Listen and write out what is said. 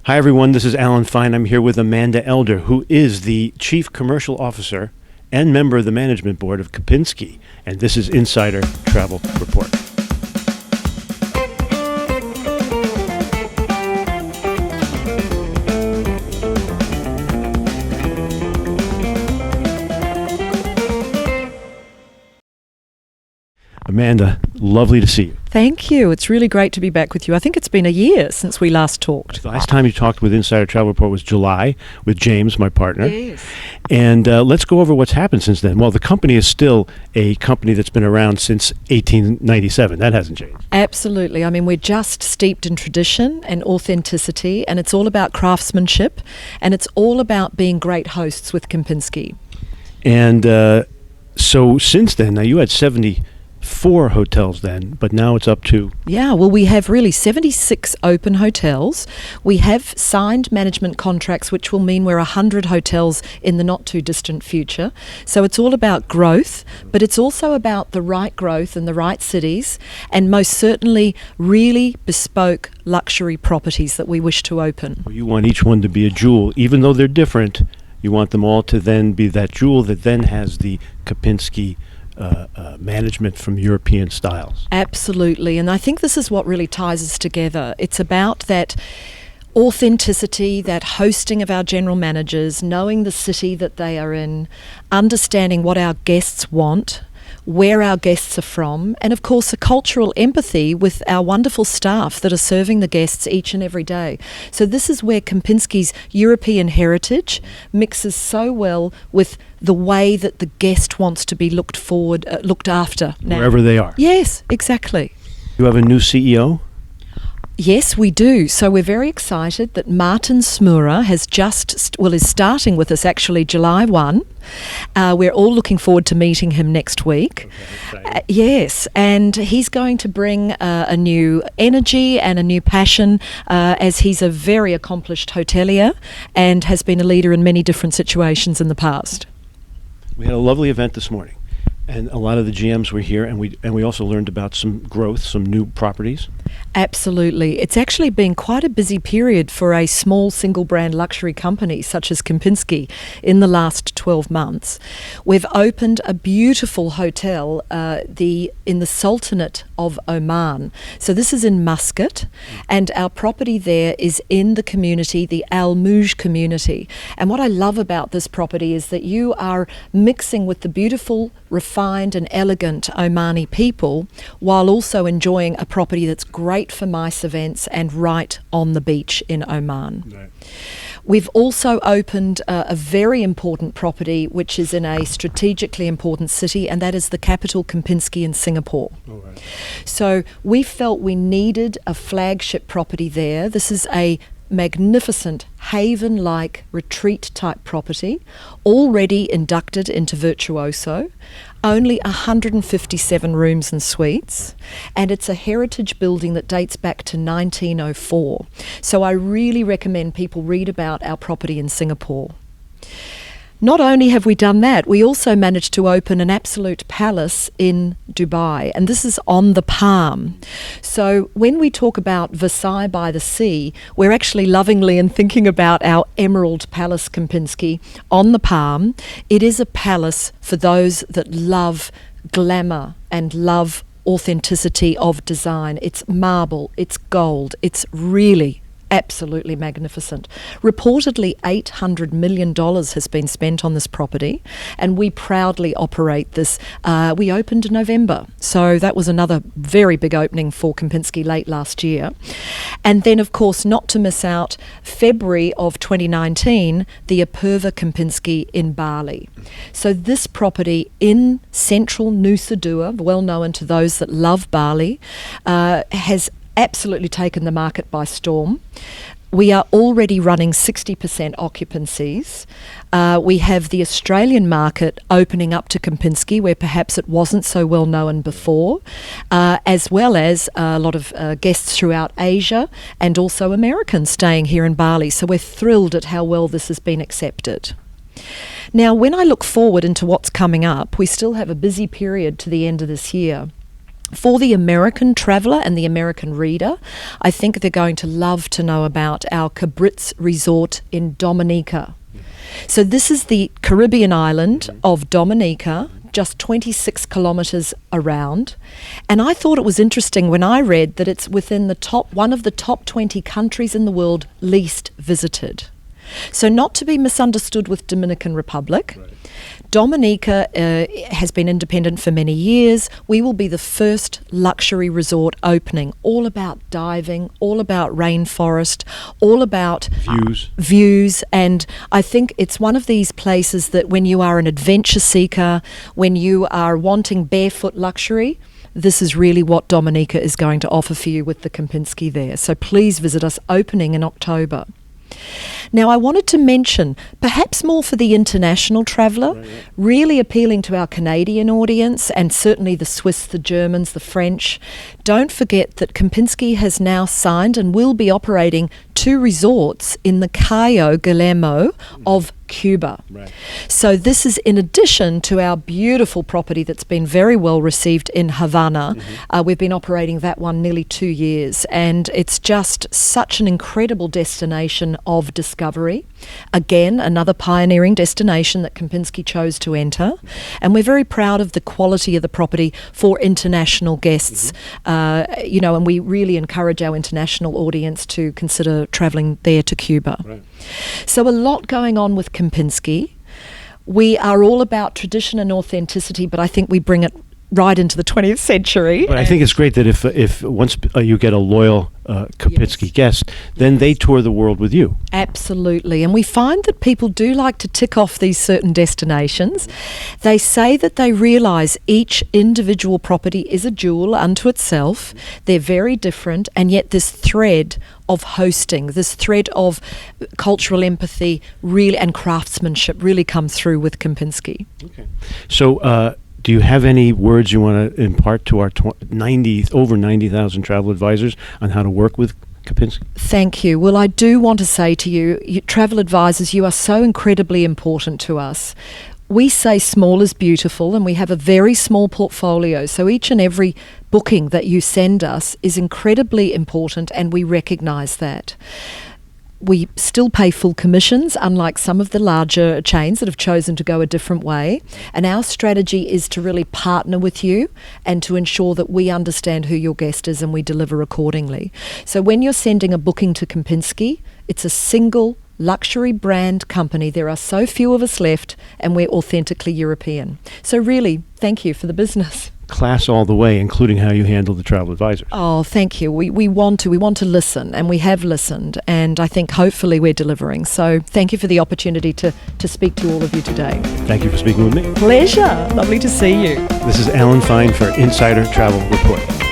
Hi, everyone. This is Alan Fine. I'm here with Amanda Elder, who is the Chief Commercial Officer and member of the Management Board of Kempinski. And this is Insider Travel Report. Amanda, lovely to see you. Thank you. It's really great to be back with you. I think it's been a year since we last talked. The last time you talked with Insider Travel Report was July with James, my partner. Yes. And let's go over what's happened since then. Well, the company is still a company that's been around since 1897. That hasn't changed. Absolutely. I mean, we're just steeped in tradition and authenticity, and it's all about craftsmanship, and it's all about being great hosts with Kempinski. And so since then, now you had 74 hotels then, but now it's up to... Yeah, well, we have really 76 open hotels. We have signed management contracts, which will mean we're 100 hotels in the not too distant future. So it's all about growth, but it's also about the right growth in the right cities, and most certainly really bespoke luxury properties that we wish to open. You want each one to be a jewel, even though they're different. You want them all to then be that jewel that then has the Kempinski management from European styles. Absolutely, and I think this is what really ties us together. It's about that authenticity, that hosting of our general managers, knowing the city that they are in, understanding what our guests want, where our guests are from, and of course a cultural empathy with our wonderful staff that are serving the guests each and every day. So this is where Kempinski's European heritage mixes so well with the way that the guest wants to be looked after now. Wherever they are. Yes, exactly. You have a new CEO? Yes, we do. So we're very excited that Martin Smura is starting with us actually July 1. We're all looking forward to meeting him next week. Okay, yes, and he's going to bring a new energy and a new passion as he's a very accomplished hotelier and has been a leader in many different situations in the past. We had a lovely event this morning, and a lot of the GMs were here, and we also learned about some growth, some new properties. Absolutely. It's actually been quite a busy period for a small single brand luxury company such as Kempinski in the last 12 months. We've opened a beautiful hotel in the Sultanate of Oman. So this is in Muscat, and our property there is in the community, the Al Mouj community. And what I love about this property is that you are mixing with the beautiful, refined and elegant Omani people while also enjoying a property that's great for MICE events and right on the beach in Oman. Right. We've also opened a very important property which is in a strategically important city, and that is the capital Kempinski in Singapore. All right. So we felt we needed a flagship property there. This is a magnificent haven-like retreat type property, already inducted into Virtuoso, only 157 rooms and suites, and it's a heritage building that dates back to 1904. So I really recommend people read about our property in Singapore. Not only have we done that, we also managed to open an absolute palace in Dubai, and this is on the Palm. So when we talk about Versailles by the sea, we're actually lovingly and thinking about our Emerald Palace Kempinski on the Palm. It is a palace for those that love glamour and love authenticity of design. It's marble, it's gold, it's really absolutely magnificent. Reportedly $800 million has been spent on this property, and we proudly operate this. We opened in November, so that was another very big opening for Kempinski late last year. And then, of course, not to miss out, February of 2019, the Apurva Kempinski in Bali. So this property in central Nusa Dua, well known to those that love Bali, has absolutely taken the market by storm. We are already running 60% occupancies. We have the Australian market opening up to Kempinski, where perhaps it wasn't so well known before, as well as a lot of guests throughout Asia and also Americans staying here in Bali. So we're thrilled at how well this has been accepted. Now, when I look forward into what's coming up, we still have a busy period to the end of this year. For the American traveller and the American reader, I think they're going to love to know about our Cabritz resort in Dominica. So this is the Caribbean island of Dominica, just 26 kilometres around. And I thought it was interesting when I read that it's within one of the top 20 countries in the world least visited. So not to be misunderstood with Dominican Republic. Right. Dominica has been independent for many years. We will be the first luxury resort opening, all about diving, all about rainforest, all about views. And I think it's one of these places that when you are an adventure seeker, when you are wanting barefoot luxury, this is really what Dominica is going to offer for you with the Kempinski there. So please visit us, opening in October. Now, I wanted to mention, perhaps more for the international traveller, really appealing to our Canadian audience and certainly the Swiss, the Germans, the French. Don't forget that Kempinski has now signed and will be operating 2 resorts in the Cayo Guillermo of Cuba. Right. So this is in addition to our beautiful property that's been very well received in Havana. We've been operating that one nearly 2 years, and it's just such an incredible destination of discovery. Again, another pioneering destination that Kempinski chose to enter, and we're very proud of the quality of the property for international guests. And we really encourage our international audience to consider travelling there to Cuba. Right. So a lot going on with Kempinski. We are all about tradition and authenticity, but I think we bring it right into the 20th century. But I think it's great that if once you get a loyal Kempinski guest, then they tour the world with you. Absolutely. And we find that people do like to tick off these certain destinations. They say that they realise each individual property is a jewel unto itself. They're very different, and yet this thread of hosting, this thread of cultural empathy really and craftsmanship really comes through with Kempinski. Okay. So do you have any words you want to impart to our over 90,000 travel advisors on how to work with Kempinski? Thank you. Well, I do want to say to you, travel advisors, you are so incredibly important to us. We say small is beautiful, and we have a very small portfolio. So each and every booking that you send us is incredibly important, and we recognise that. We still pay full commissions, unlike some of the larger chains that have chosen to go a different way. And our strategy is to really partner with you and to ensure that we understand who your guest is and we deliver accordingly. So when you're sending a booking to Kempinski, it's a single luxury brand company. There are so few of us left, and we're authentically European. So really, thank you for the business. Class all the way, including how you handle the travel advisors. Oh, thank you. We want to listen, and we have listened, and I think hopefully we're delivering. So thank you for the opportunity to speak to all of you today. Thank you for speaking with me. Pleasure. Lovely to see you. This is Alan Fine for Insider Travel Report.